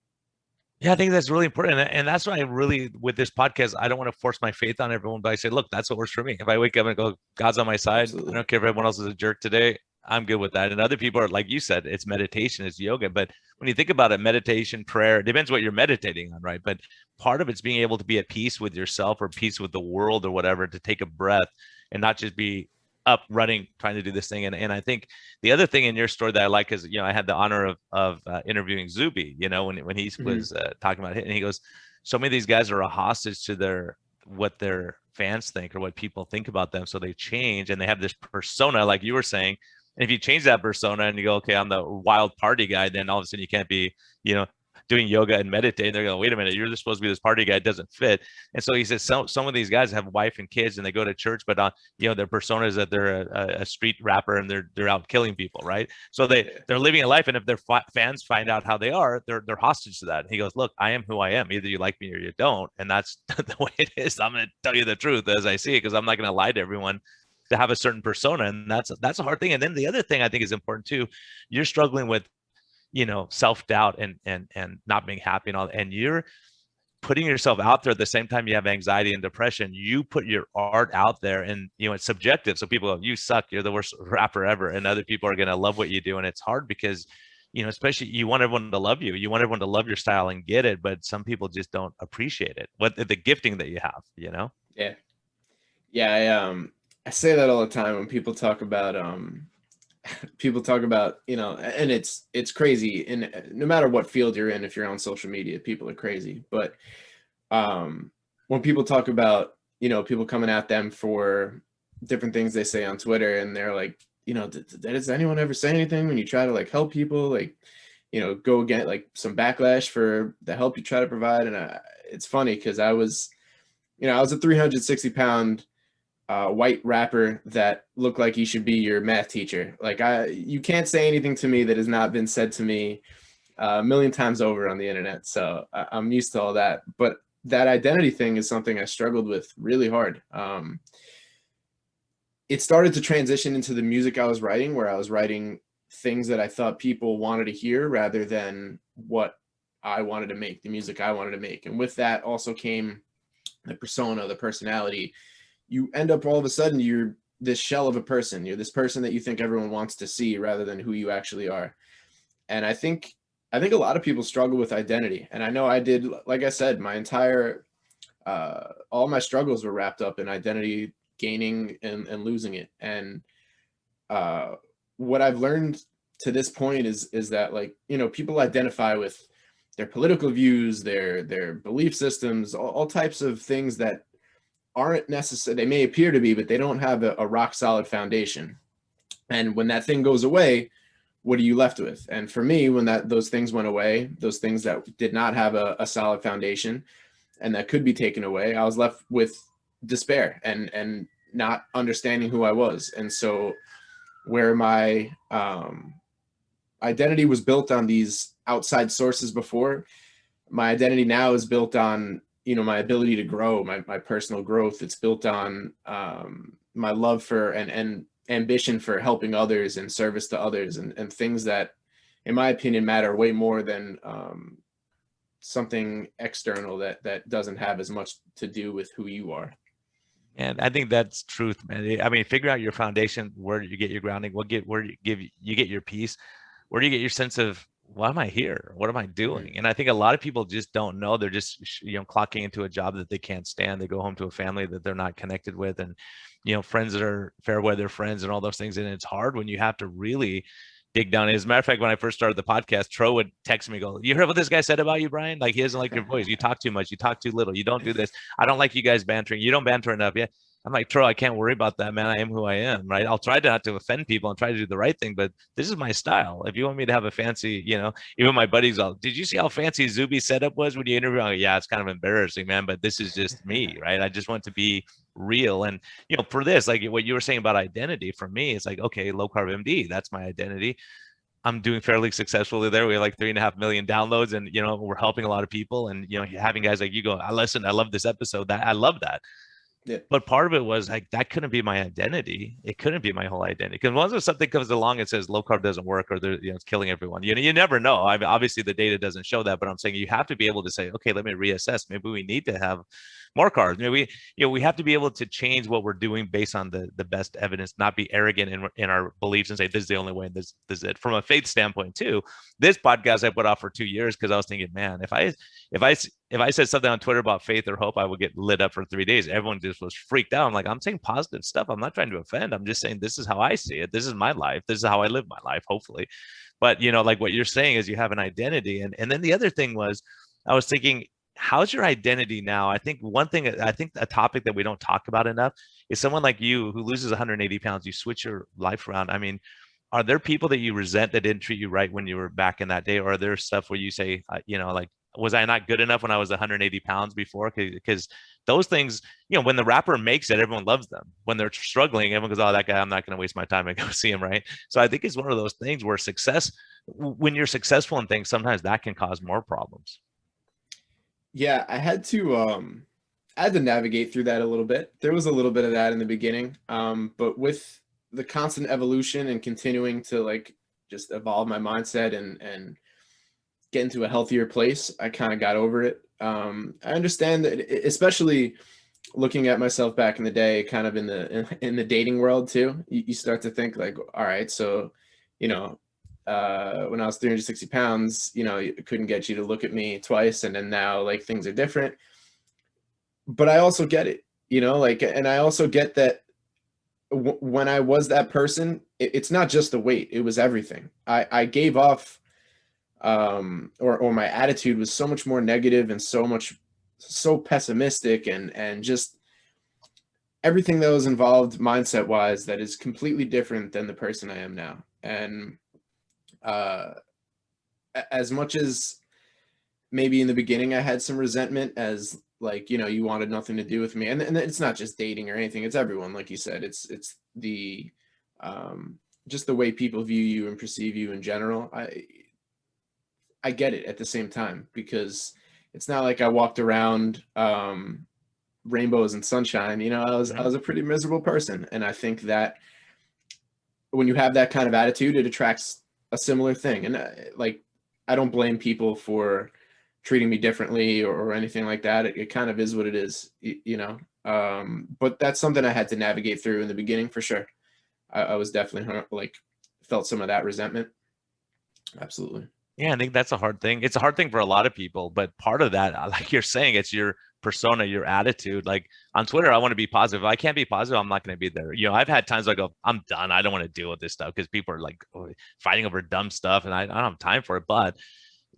Yeah, I think that's really important. And that's why I really, with this podcast, I don't want to force my faith on everyone, but I say, look, that's what works for me. If I wake up and go, God's on my side, I Absolutely. don't care if everyone else is a jerk today, I'm good with that. And other people are, like you said, it's meditation, it's yoga. But when you think about it, meditation, prayer, it depends what you're meditating on, right? But part of it's being able to be at peace with yourself or peace with the world or whatever, to take a breath and not just be up running, trying to do this thing. And I think the other thing in your story that I like is, I had the honor of interviewing Zuby, when he Mhm. was talking about it, and he goes, so many of these guys are a hostage to what their fans think or what people think about them, so they change and they have this persona, like you were saying. And if you change that persona and you go, okay, I'm the wild party guy, then all of a sudden you can't be, you know, doing yoga and meditating. They're going, wait a minute, you're just supposed to be this party guy. It doesn't fit. And so he says, some of these guys have wife and kids and they go to church, but their persona is that they're a street rapper and they're out killing people, right? So Yeah. they're living a life, and if their fans find out how they are, they're hostage to that. And he goes, look, I am who I am. Either you like me or you don't, and that's the way it is. I'm going to tell you the truth as I see it, because I'm not going to lie to everyone to have a certain persona, and that's a hard thing. And then the other thing I think is important too, you're struggling with self-doubt and not being happy and all, and you're putting yourself out there at the same time you have anxiety and depression. You put your art out there, and it's subjective, so people go, you suck, you're the worst rapper ever, and other people are going to love what you do. And it's hard because especially, you want everyone to love you, you want everyone to love your style and get it, but some people just don't appreciate it, what the gifting that you have. Yeah. Yeah. I say that all the time when people talk about, and it's crazy. And no matter what field you're in, if you're on social media, people are crazy. But um, when people talk about, people coming at them for different things they say on Twitter, and they're like, does anyone ever say anything when you try to like help people, like, go against like some backlash for the help you try to provide? And it's funny because I was a 360-pound white rapper that looked like he should be your math teacher. Like, you can't say anything to me that has not been said to me a million times over on the internet. So I'm used to all that. But that identity thing is something I struggled with really hard. It started to transition into the music I was writing, where I was writing things that I thought people wanted to hear rather than what I wanted to make, the music I wanted to make. And with that also came the persona, the personality. You end up all of a sudden, you're this shell of a person. You're this person that you think everyone wants to see rather than who you actually are. And I think a lot of people struggle with identity. And I know I did. Like I said, my entire all my struggles were wrapped up in identity gaining and losing it. And uh, what I've learned to this point is that, like, people identify with their political views, their belief systems, all types of things that aren't necessary. They may appear to be, but they don't have a rock solid foundation. And when that thing goes away, what are you left with? And for me, when those things went away, those things that did not have a solid foundation and that could be taken away, I was left with despair and not understanding who I was. And so where my identity was built on these outside sources before, my identity now is built on, my ability to grow, my personal growth. It's built on my love for and ambition for helping others and service to others, and things that, in my opinion, matter way more than something external that doesn't have as much to do with who you are. And I think that's truth, man. I mean, figure out your foundation. Where do you get your grounding? Where do you get your peace? Where do you get your sense of, why am I here? What am I Mhm. doing? And I think a lot of people just don't know. They're just, clocking into a job that they can't stand. They go home to a family that they're not connected with, and, friends that are fair weather friends and all those things. And it's hard when you have to really dig down. As a matter of fact, when I first started the podcast, Tro would text me, go, "You heard what this guy said about you, Brian? Like, he doesn't like your voice. You talk too much. You talk too little. You don't do this. I don't like you guys bantering. You don't banter enough." Yeah. I'm like, Tro, I can't worry about that, man. I am who I am, right? I'll try not to offend people and try to do the right thing, but this is my style. If you want me to have a fancy, even my buddies all, did you see how fancy Zuby's setup was when you interview? Like, yeah, it's kind of embarrassing, man, but this is just me, right? I just want to be real. And, for this, like what you were saying about identity, for me, it's like, okay, low carb MD, that's my identity. I'm doing fairly successfully there. We have like 3.5 million downloads, and we're helping a lot of people. And having guys like you go, I love this episode. That I love that. Yeah. But part of it was like, that couldn't be my identity. It couldn't be my whole identity. Because once something comes along and says low carb doesn't work, or it's killing everyone, you never know. I mean, obviously the data doesn't show that, but I'm saying you have to be able to say, okay, let me reassess. Maybe we need to have more carbs. Maybe we have to be able to change what we're doing based on the best evidence, not be arrogant in our beliefs and say this is the only way and this is it. From a faith standpoint too, this podcast I put off for 2 years because I was thinking, man, if I said something on Twitter about faith or hope, I would get lit up for 3 days. Everyone just was freaked out. I'm like, I'm saying positive stuff. I'm not trying to offend. I'm just saying this is how I see it. This is my life. This is how I live my life, hopefully. But like what you're saying is you have an identity. And then the other thing was, I was thinking, how's your identity now? I think a topic that we don't talk about enough is someone like you who loses 180 pounds, you switch your life around. I mean, are there people that you resent that didn't treat you right when you were back in that day? Or are there stuff where you say, like, was I not good enough when I was 180 pounds before? Because those things, when the rapper makes it, everyone loves them. When they're struggling, everyone goes, oh, that guy, I'm not going to waste my time and go see him, right? So I think it's one of those things where when you're successful in things, sometimes that can cause more problems. Yeah, I had to navigate through that a little bit. There was a little bit of that in the beginning, but with the constant evolution and continuing to like just evolve my mindset and get into a healthier place, I kind of got over it. I understand that, especially looking at myself back in the day, kind of in the dating world too. You start to think like, all right, so when I was 360 pounds, you couldn't get you to look at me twice, and then now like things are different. But I also get it, and I also get that when I was that person, it's not just the weight; it was everything. I gave off. Or my attitude was so much more negative and so pessimistic and just everything that was involved mindset wise that is completely different than the person I am now. And as much as maybe in the beginning I had some resentment as like, you wanted nothing to do with me, and it's not just dating or anything, it's everyone, like you said, it's the just the way people view you and perceive you in general. I get it at the same time, because it's not like I walked around rainbows and sunshine. I was a pretty miserable person, and I think that when you have that kind of attitude, it attracts a similar thing. And I don't blame people for treating me differently or anything like that. It kind of is what it is, but that's something I had to navigate through in the beginning for sure. I was definitely felt some of that resentment. Absolutely. Yeah, I think that's a hard thing. It's a hard thing for a lot of people, but part of that, like you're saying, it's your persona, your attitude. Like on Twitter, I want to be positive. If I can't be positive, I'm not going to be there. I've had times I go, I'm done. I don't want to deal with this stuff because people are like fighting over dumb stuff, and I don't have time for it. But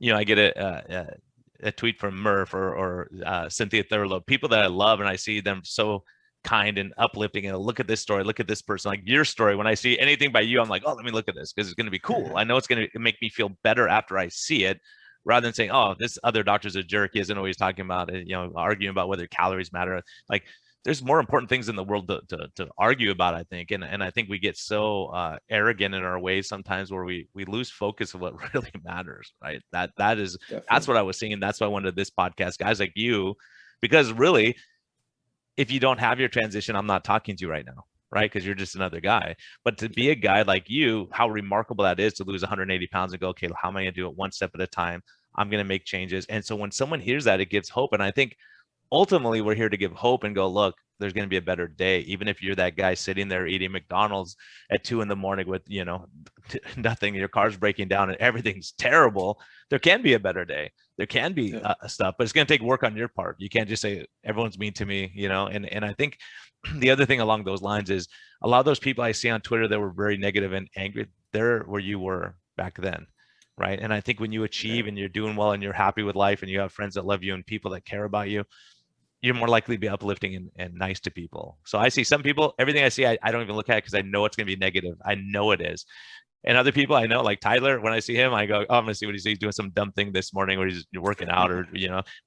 I get a tweet from Murph or Cynthia Thurlow, people that I love, and I see them so kind and uplifting, and look at this story, look at this person, like your story. When I see anything by you, I'm like, oh, let me look at this because it's going to be cool. I know it's going to make me feel better after I see it, rather than saying, oh, this other doctor's a jerk, he isn't always talking about it, arguing about whether calories matter. Like there's more important things in the world to argue about, I think. And I think we get so arrogant in our ways sometimes, where we lose focus of what really matters, right? That's what I was seeing. That's why I wanted this podcast, guys like you, because really, if you don't have your transition, I'm not talking to you right now, right? Because you're just another guy. But to be a guy like you, how remarkable that is to lose 180 pounds and go, okay, how am I going to do it one step at a time? I'm going to make changes. And so when someone hears that, it gives hope. And I think ultimately we're here to give hope and go, look, there's going to be a better day. Even if you're that guy sitting there eating McDonald's at 2 a.m. with, nothing, your car's breaking down and everything's terrible, there can be a better day. There can be stuff, but it's going to take work on your part. You can't just say everyone's mean to me, and I think the other thing along those lines is a lot of those people I see on Twitter that were very negative and angry, they're where you were back then, right? And I think when you achieve and you're doing well and you're happy with life and you have friends that love you and people that care about you, you're more likely to be uplifting and nice to people. So I see some people, everything I see, I don't even look at it because I know it's going to be negative. I know it is. And other people I know, like Tyler, when I see him, I go, oh, I'm going to see what he's doing some dumb thing this morning where he's working out or,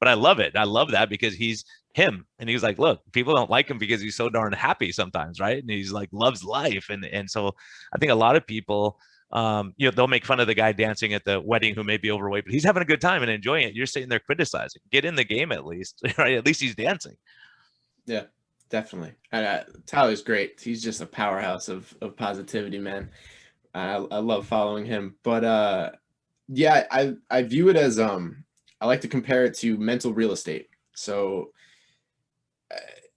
but I love it. I love that because he's him. And he's like, look, people don't like him because he's so darn happy sometimes. Right. And he's like, loves life. And so I think a lot of people, they'll make fun of the guy dancing at the wedding who may be overweight, but he's having a good time and enjoying it. You're sitting there criticizing. Get in the game at least, right? At least he's dancing. Yeah, definitely. Tyler's great. He's just a powerhouse of positivity, man. I love following him. But yeah, I view it as I like to compare it to mental real estate. So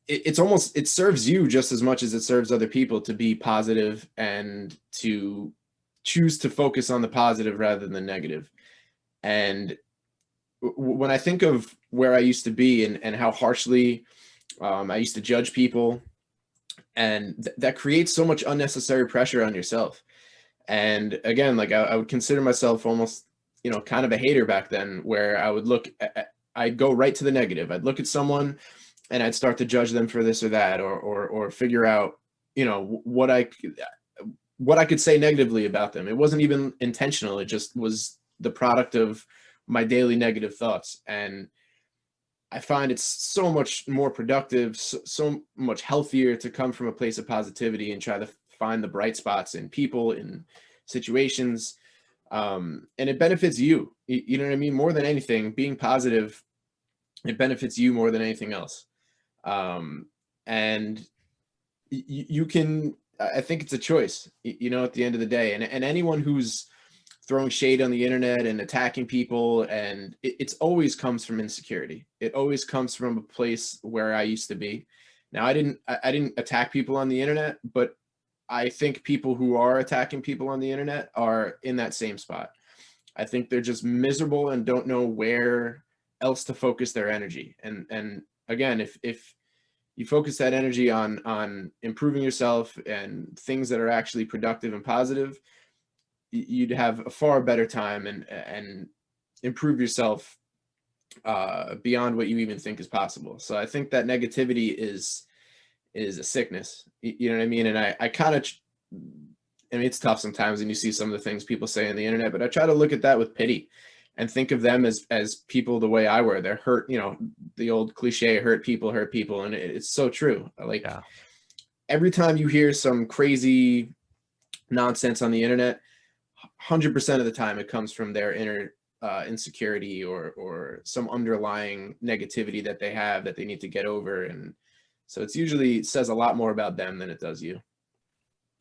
it serves you just as much as it serves other people to be positive and to choose to focus on the positive rather than the negative. And when I think of where I used to be and how harshly I used to judge people, and that creates so much unnecessary pressure on yourself. And again, like I would consider myself almost, kind of a hater back then, where I would I'd go right to the negative. I'd look at someone and I'd start to judge them for this or that, or figure out, what I could say negatively about them. It wasn't even intentional. It just was the product of my daily negative thoughts. And I find it's so much more productive, so much healthier to come from a place of positivity and try to find the bright spots in people, in situations. And it benefits you. You know what I mean? More than anything, being positive, it benefits you more than anything else. And you can, I think it's a choice, at the end of the day. And anyone who's throwing shade on the internet and attacking people, and it's always comes from insecurity. It always comes from a place where I used to be. Now, I didn't attack people on the internet, but I think people who are attacking people on the internet are in that same spot. I think they're just miserable and don't know where else to focus their energy. And again, if you focus that energy on improving yourself and things that are actually productive and positive, you'd have a far better time and improve yourself beyond what you even think is possible. So I think that negativity is a sickness. You know what I mean? And I kind of, it's tough sometimes and you see some of the things people say on the internet, but I try to look at that with pity and think of them as people the way I were. They're hurt, the old cliche, hurt people. And it's so true. Like every time you hear some crazy nonsense on the internet, 100% of the time it comes from their inner insecurity or some underlying negativity that they have that they need to get over. And so it says a lot more about them than it does you.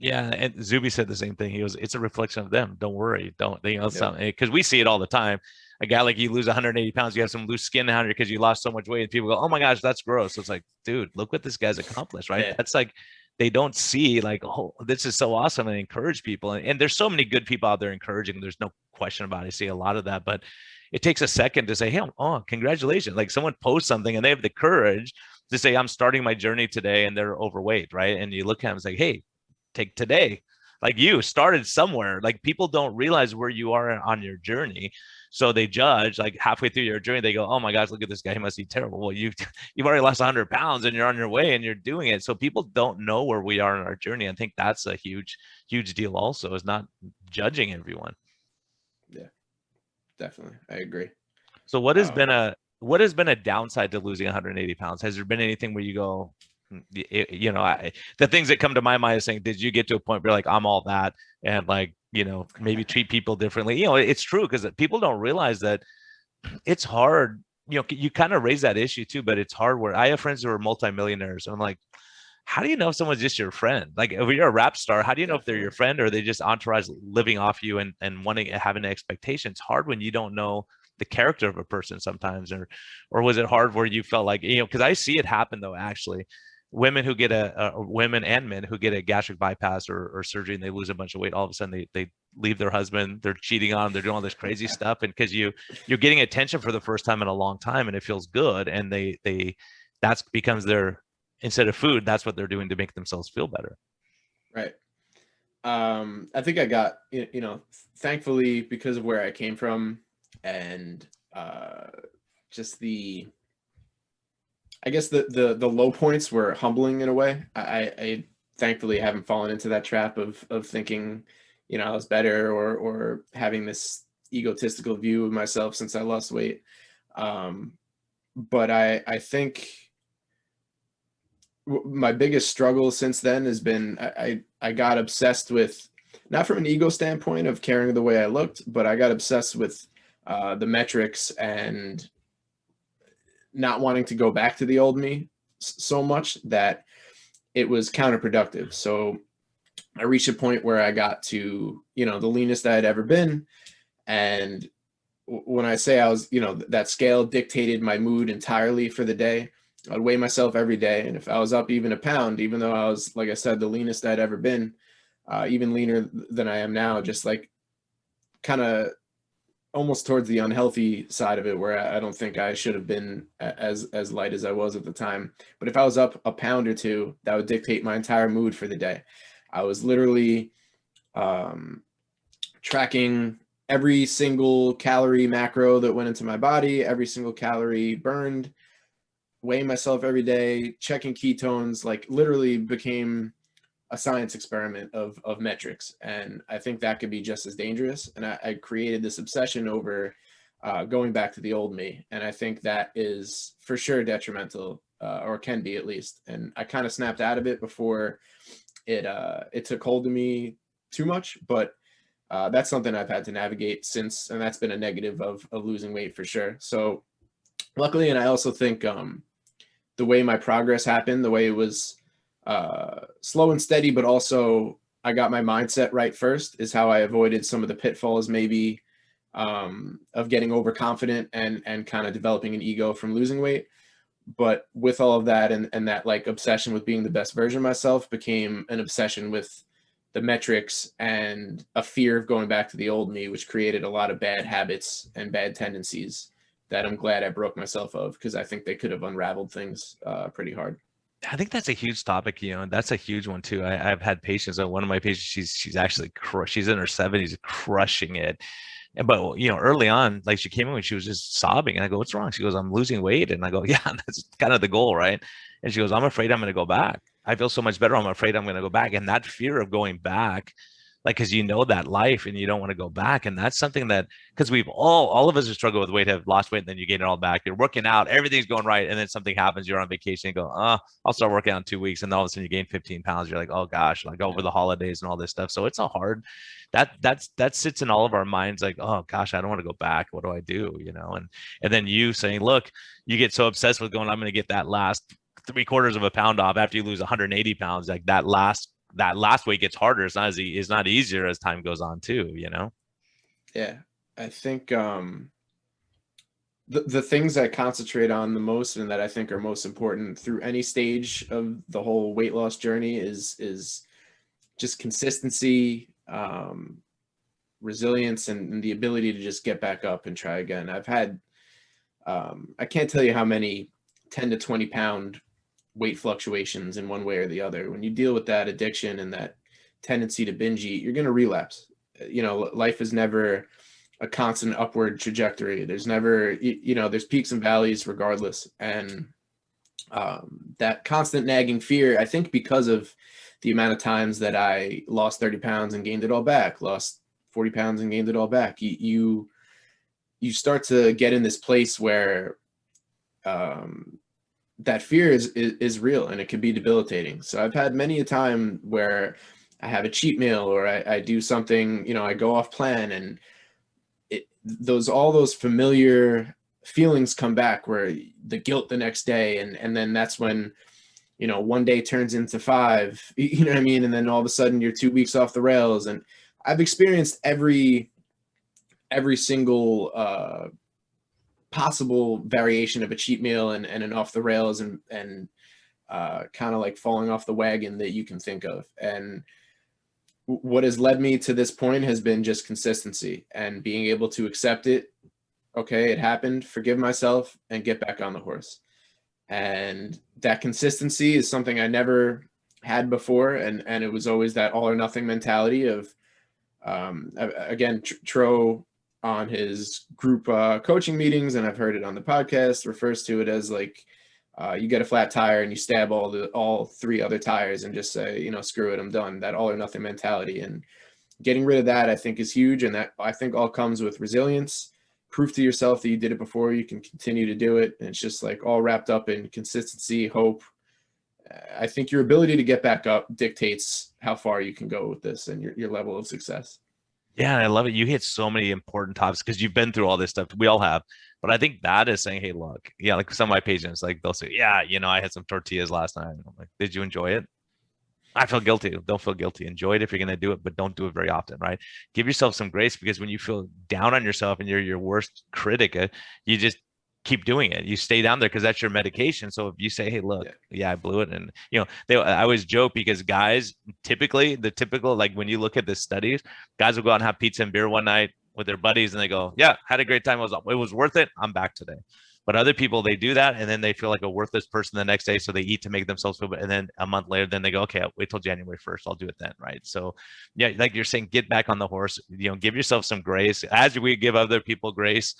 Yeah, and Zuby said the same thing. He goes, "It's a reflection of them. Don't worry. Don't something because we see it all the time. A guy like you lose 180 pounds, you have some loose skin on you because you lost so much weight, and people go, "Oh my gosh, that's gross." So it's like, dude, look what this guy's accomplished, right? Yeah. That's like they don't see like, oh, this is so awesome, and encourage people. And there's so many good people out there encouraging. There's no question about it. I see a lot of that, but it takes a second to say, "Hey, oh, congratulations!" Like someone posts something and they have the courage to say, "I'm starting my journey today," and they're overweight, right? And you look at them and say, "Hey, take today." Like you started somewhere. Like people don't realize where you are on your journey, so they judge. Like halfway through your journey, they go, "Oh my gosh, look at this guy. He must be terrible." Well, you've already lost 100 pounds and you're on your way and you're doing it. So people don't know where we are in our journey. I think that's a huge deal. Also, is not judging everyone. Yeah, definitely, I agree. So what has been a downside to losing 180 pounds? Has there been anything where you go, the things that come to my mind is saying, did you get to a point where like, I'm all that, and like, maybe treat people differently? It's true because people don't realize that it's hard. You kind of raise that issue too, but it's hard where I have friends who are multimillionaires. And I'm like, how do you know if someone's just your friend? Like if you're a rap star, how do you know if they're your friend or they just entourage living off you and having an expectation? It's hard when you don't know the character of a person sometimes. Or was it hard where you felt like, because I see it happen though, actually. Women who get women and men who get a gastric bypass or surgery and they lose a bunch of weight, all of a sudden they leave their husband, they're cheating on them, they're doing all this crazy stuff. And because you're getting attention for the first time in a long time and it feels good. And that's becomes their, instead of food, that's what they're doing to make themselves feel better. Right. I think I got, thankfully, because of where I came from, and just I guess the low points were humbling in a way. I thankfully haven't fallen into that trap of thinking, I was better, or having this egotistical view of myself since I lost weight. But I think my biggest struggle since then has been I got obsessed with, not from an ego standpoint of caring the way I looked, but I got obsessed with the metrics and not wanting to go back to the old me so much that it was counterproductive. So I reached a point where I got to, the leanest I had ever been. And when I say I was, that scale dictated my mood entirely for the day. I'd weigh myself every day. And if I was up even a pound, even though I was, like I said, the leanest I'd ever been, even leaner than I am now, just like kind of almost towards the unhealthy side of it, where I don't think I should have been as light as I was at the time. But if I was up a pound or two, that would dictate my entire mood for the day. I was literally tracking every single calorie macro that went into my body, every single calorie burned, weighing myself every day, checking ketones, like literally became a science experiment of metrics. And I think that could be just as dangerous. And I created this obsession over going back to the old me. And I think that is for sure detrimental, or can be at least. And I kind of snapped out of it before it took hold of me too much. But that's something I've had to navigate since, and that's been a negative of losing weight for sure. So luckily, and I also think the way my progress happened, the way it was slow and steady, but also I got my mindset right first, is how I avoided some of the pitfalls maybe of getting overconfident and kind of developing an ego from losing weight. But with all of that, and that like obsession with being the best version of myself became an obsession with the metrics and a fear of going back to the old me, which created a lot of bad habits and bad tendencies that I'm glad I broke myself of, because I think they could have unraveled things pretty hard. I think that's a huge topic, and that's a huge one too. I've had patients. One of my patients, she's actually she's in her 70s, crushing it. But early on, like she came in when she was just sobbing, and I go, "What's wrong?" She goes, "I'm losing weight," and I go, "Yeah, that's kind of the goal, right?" And she goes, "I'm afraid I'm going to go back. I feel so much better. I'm afraid I'm going to go back." And that fear of going back, like, because that life and you don't want to go back, and that's something that, because we've all of us who struggle with weight have lost weight, and then you gain it all back. You're working out, everything's going right, and then something happens. You're on vacation, you go, "Oh, I'll start working out in 2 weeks," and then all of a sudden you gain 15 pounds. You're like, "Oh gosh," like over the holidays and all this stuff. So it's a hard, that sits in all of our minds, like, "Oh gosh, I don't want to go back. What do I do?" And then you saying, "Look," you get so obsessed with going, "I'm going to get that last 3/4 of a pound off after you lose 180 pounds." Like that last weight gets harder. It's not easier as time goes on too. Yeah, I think the things I concentrate on the most, and that I think are most important through any stage of the whole weight loss journey, is just consistency, resilience, and the ability to just get back up and try again. I've had I can't tell you how many 10 to 20 pound weight fluctuations in one way or the other. When you deal with that addiction and that tendency to binge eat, you're going to relapse. Life is never a constant upward trajectory. There's never, there's peaks and valleys regardless. And that constant nagging fear, I think because of the amount of times that I lost 30 pounds and gained it all back, lost 40 pounds and gained it all back, you start to get in this place where that fear is real, and it can be debilitating. So I've had many a time where I have a cheat meal, or I do something, I go off plan, and all those familiar feelings come back, where the guilt the next day, and then that's when, one day turns into five, you know what I mean? And then all of a sudden you're 2 weeks off the rails. And I've experienced every single possible variation of a cheat meal and an off the rails and kind of like falling off the wagon that you can think of. And what has led me to this point has been just consistency and being able to accept it. Okay, it happened, forgive myself, and get back on the horse. And that consistency is something I never had before, and it was always that all or nothing mentality of, again, Tro on his group coaching meetings, and I've heard it on the podcast, refers to it as like, you get a flat tire and you stab all three other tires and just say, you know, screw it, I'm done. That all or nothing mentality, and getting rid of that, I think, is huge. And that, I think, all comes with resilience, proof to yourself that you did it before, you can continue to do it. And it's just like all wrapped up in consistency, hope. I think your ability to get back up dictates how far you can go with this and your level of success. Yeah, I love it. You hit so many important topics because you've been through all this stuff. We all have. But I think that is saying, hey, look, yeah, like some of my patients, like they'll say, yeah, you know, I had some tortillas last night. I'm like, did you enjoy it? I feel guilty. Don't feel guilty. Enjoy it if you're going to do it, but don't do it very often, right? Give yourself some grace, because when you feel down on yourself and you're your worst critic, you just keep doing it. You stay down there because that's your medication. So if you say, hey, look, yeah, I blew it. And, you know, I always joke because guys, typically, the typical, like when you look at the studies, guys will go out and have pizza and beer one night with their buddies and they go, yeah, had a great time. It was worth it. I'm back today. But other people, they do that and then they feel like a worthless person the next day. So they eat to make themselves feel better. And then a month later, then they go, okay, I'll wait till January 1st. I'll do it then. Right. So yeah, like you're saying, get back on the horse, you know, give yourself some grace as we give other people grace.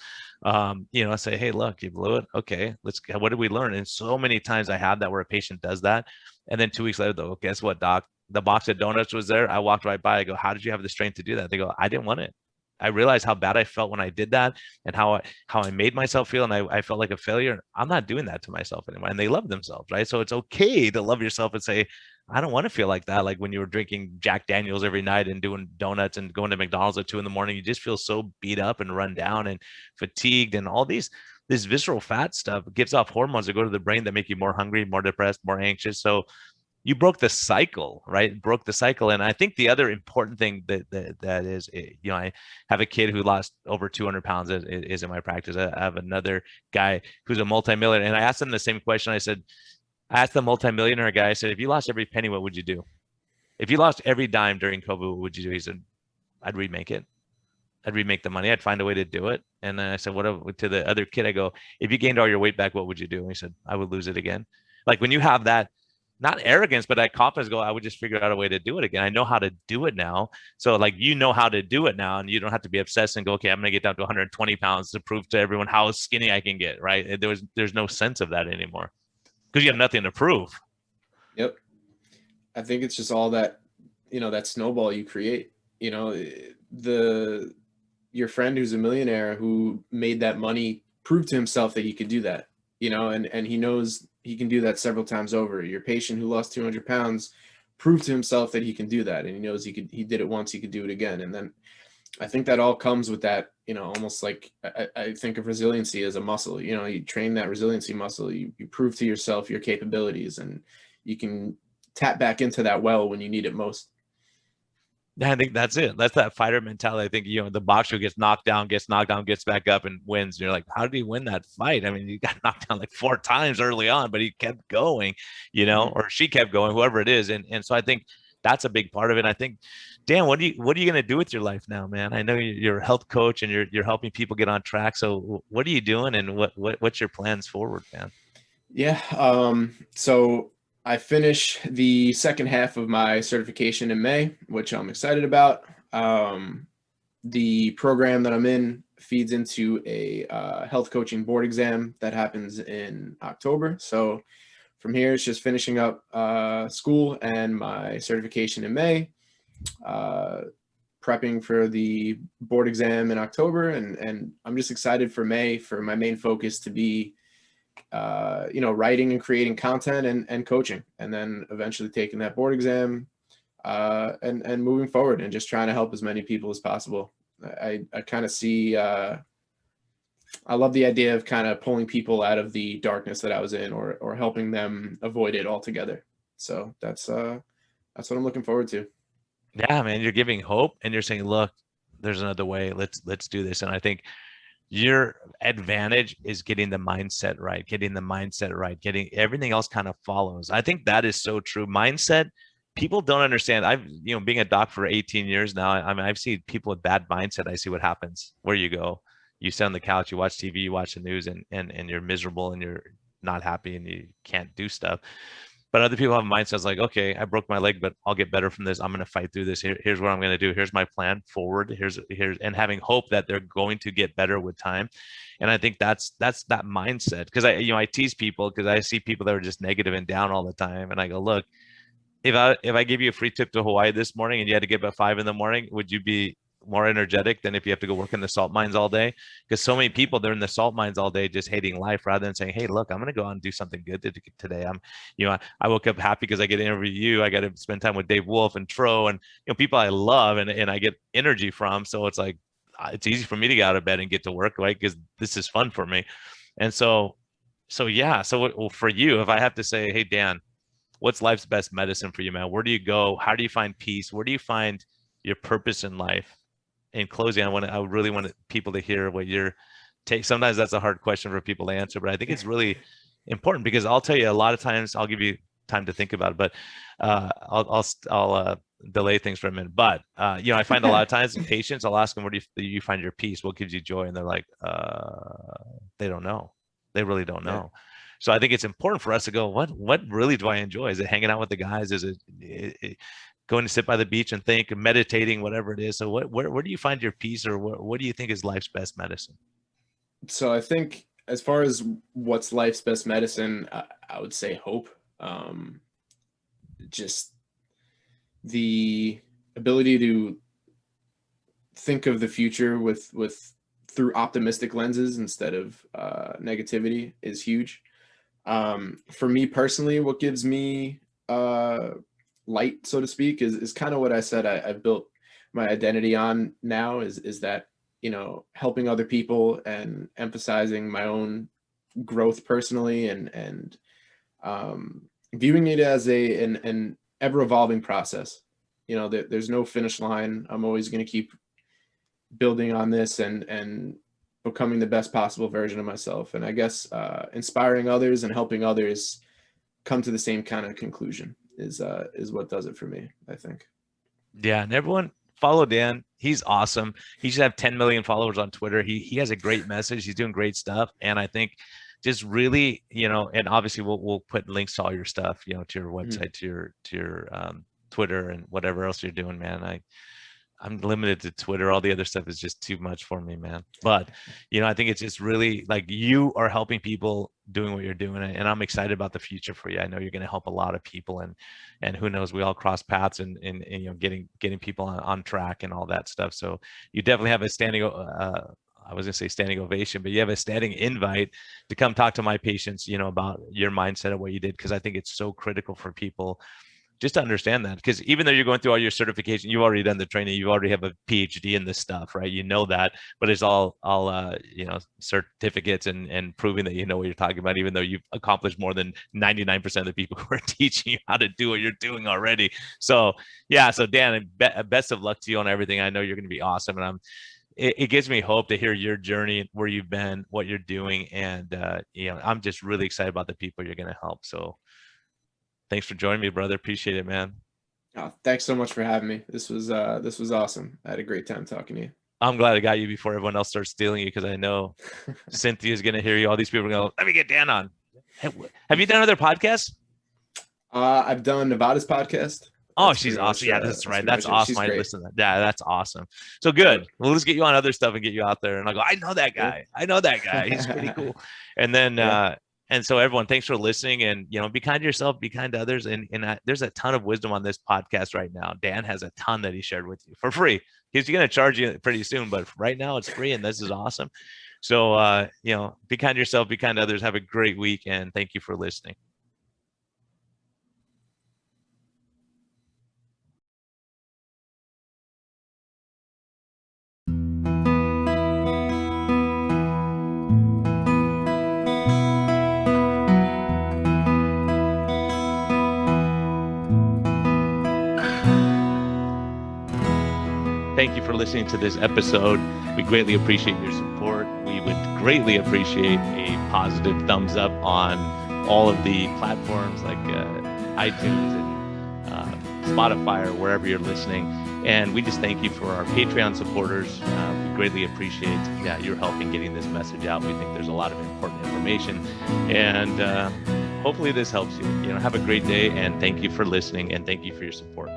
You know, say, hey, look, you blew it. Okay, what did we learn? And so many times I had that where a patient does that. And then 2 weeks later, though, guess what, doc? The box of donuts was there. I walked right by. I go, how did you have the strength to do that? They go, I didn't want it. I realized how bad I felt when I did that and how I made myself feel. And I felt like a failure. I'm not doing that to myself anymore. And they love themselves, right? So it's okay to love yourself and say, I don't want to feel like that. Like when you were drinking Jack Daniels every night and doing donuts and going to McDonald's at 2 a.m, you just feel so beat up and run down and fatigued, and all this visceral fat stuff gives off hormones that go to the brain that make you more hungry, more depressed, more anxious. So you broke the cycle, right? Broke the cycle. And I think the other important thing that is, you know, I have a kid who lost over 200 pounds is in my practice. I have another guy who's a multimillionaire, and I asked him the same question. I asked the multimillionaire guy, I said, if you lost every penny, what would you do? If you lost every dime during COVID, what would you do? He said, I'd remake it. I'd remake the money. I'd find a way to do it. And then I said, what to the other kid? I go, if you gained all your weight back, what would you do? And he said, I would lose it again. Like when you have that, not arrogance, but that confidence, go, I would just figure out a way to do it again. I know how to do it now. So like, you know how to do it now, and you don't have to be obsessed and go, okay, I'm going to get down to 120 pounds to prove to everyone how skinny I can get. Right. There's no sense of that anymore because you have nothing to prove. Yep. I think it's just all that, you know, that snowball you create, you know, your friend who's a millionaire who made that money proved to himself that he could do that, you know, and he knows he can do that several times over. Your patient who lost 200 pounds proved to himself that he can do that. And he knows he did it once, he could do it again. And then I think that all comes with that, you know, almost like I think of resiliency as a muscle. You know, you train that resiliency muscle, you prove to yourself your capabilities, and you can tap back into that well when you need it most. I think that's it. That's that fighter mentality. I think, you know, the boxer gets knocked down, gets back up and wins. You're like, how did he win that fight? I mean, he got knocked down like 4 times early on, but he kept going, you know, or she kept going, whoever it is. And so I think that's a big part of it. I think, Dan, what are you going to do with your life now, man? I know you're a health coach and you're helping people get on track. So what are you doing, and what's your plans forward, man? Yeah. So I finish the second half of my certification in May, which I'm excited about. The program that I'm in feeds into a health coaching board exam that happens in October. So from here, it's just finishing up school and my certification in May, prepping for the board exam in October. And I'm just excited for May for my main focus to be you know, writing and creating content and coaching, and then eventually taking that board exam and moving forward and just trying to help as many people as possible. I kind of see, I love the idea of kind of pulling people out of the darkness that I was in, or helping them avoid it altogether. So that's what I'm looking forward to. Yeah, man, you're giving hope and you're saying, look, there's another way. Let's do this. And I think your advantage is getting the mindset right, getting everything else kind of follows. I think that is so true. Mindset, people don't understand. I've, you know, being a doc for 18 years now, I mean, I've seen people with bad mindset. I see what happens where you go, you sit on the couch, you watch TV, you watch the news, and you're miserable and you're not happy and you can't do stuff. But other people have mindsets like, okay, I broke my leg, but I'll get better from this. I'm going to fight through this. Here's what I'm going to do. Here's my plan forward. Here's, and having hope that they're going to get better with time. And I think that's that mindset. Cause I tease people because I see people that are just negative and down all the time. And I go, look, if I give you a free trip to Hawaii this morning and you had to get up at 5 a.m, would you be more energetic than if you have to go work in the salt mines all day? Because so many people, they're in the salt mines all day just hating life rather than saying, hey, look, I'm going to go out and do something good today. I woke up happy because I get to interview you. I got to spend time with Dave Wolf and Tro and people I love and I get energy from. So it's like, it's easy for me to get out of bed and get to work, right? Because this is fun for me. And so yeah. So for you, if I have to say, hey, Dan, what's life's best medicine for you, man? Where do you go? How do you find peace? Where do you find your purpose in life? In closing, I really want people to hear what your take. Sometimes that's a hard question for people to answer, but I think it's really important because I'll tell you a lot of times, I'll give you time to think about it, but I'll delay things for a minute. But I find a lot of times patients, I'll ask them, where do you find your peace? What gives you joy? And they're like, they don't know. They really don't know. Yeah. So I think it's important for us to go, what really do I enjoy? Is it hanging out with the guys? Is it going to sit by the beach and think, meditating, whatever it is? So where do you find your peace, or what do you think is life's best medicine? So I think as far as what's life's best medicine, I would say hope. Just the ability to think of the future with through optimistic lenses instead of negativity is huge. For me personally, what gives me light, so to speak, is kind of what I said I've built my identity on now is that, helping other people and emphasizing my own growth personally and viewing it as an ever evolving process. There's no finish line. I'm always going to keep building on this and becoming the best possible version of myself. And I guess inspiring others and helping others come to the same kind of conclusion is what does it for me, I think. Yeah. And everyone follow Dan. He's awesome. He should have 10 million followers on Twitter. He has a great message. He's doing great stuff. And I think just really, and obviously we'll put links to all your stuff, to your website, to your Twitter and whatever else you're doing, man. I'm limited to Twitter. All the other stuff is just too much for me, man. But, I think it's just really like you are helping people doing what you're doing. And I'm excited about the future for you. I know you're going to help a lot of people and who knows, we all cross paths and getting people on track and all that stuff. So you definitely have a standing, I was gonna say standing ovation, but you have a standing invite to come talk to my patients, about your mindset of what you did. Cause I think it's so critical for people just to understand that, because even though you're going through all your certification, you've already done the training, you already have a PhD in this stuff, right? That, but it's all certificates and proving that you know what you're talking about, even though you've accomplished more than 99% of the people who are teaching you how to do what you're doing already. So yeah, so Dan, best of luck to you on everything. I know you're going to be awesome, and it gives me hope to hear your journey, where you've been, what you're doing, and I'm just really excited about the people you're going to help. So thanks for joining me, brother. Appreciate it, man. Oh, thanks so much for having me. This was awesome. I had a great time talking to you. I'm glad I got you before everyone else starts stealing you, because I know Cynthia's going to hear you. All these people are going to go, let me get Dan on. Have you done other podcasts? I've done Nevada's podcast. Oh, she's awesome. Yeah, that's right. That's awesome. I listen to that. Yeah, that's awesome. So good. Well, let's get you on other stuff and get you out there. And I'll go, I know that guy. I know that guy. He's pretty cool. And then, and so everyone, thanks for listening, and, be kind to yourself, be kind to others. And there's a ton of wisdom on this podcast right now. Dan has a ton that he shared with you for free. He's going to charge you pretty soon, but right now it's free, and this is awesome. So, be kind to yourself, be kind to others. Have a great week, and thank you for listening. Thank you for listening to this episode. We greatly appreciate your support. We would greatly appreciate a positive thumbs up on all of the platforms like iTunes and Spotify, or wherever you're listening. And we just thank you for our Patreon supporters. We greatly appreciate your help in getting this message out. We think there's a lot of important information. And hopefully this helps you. Have a great day, and thank you for listening, and thank you for your support.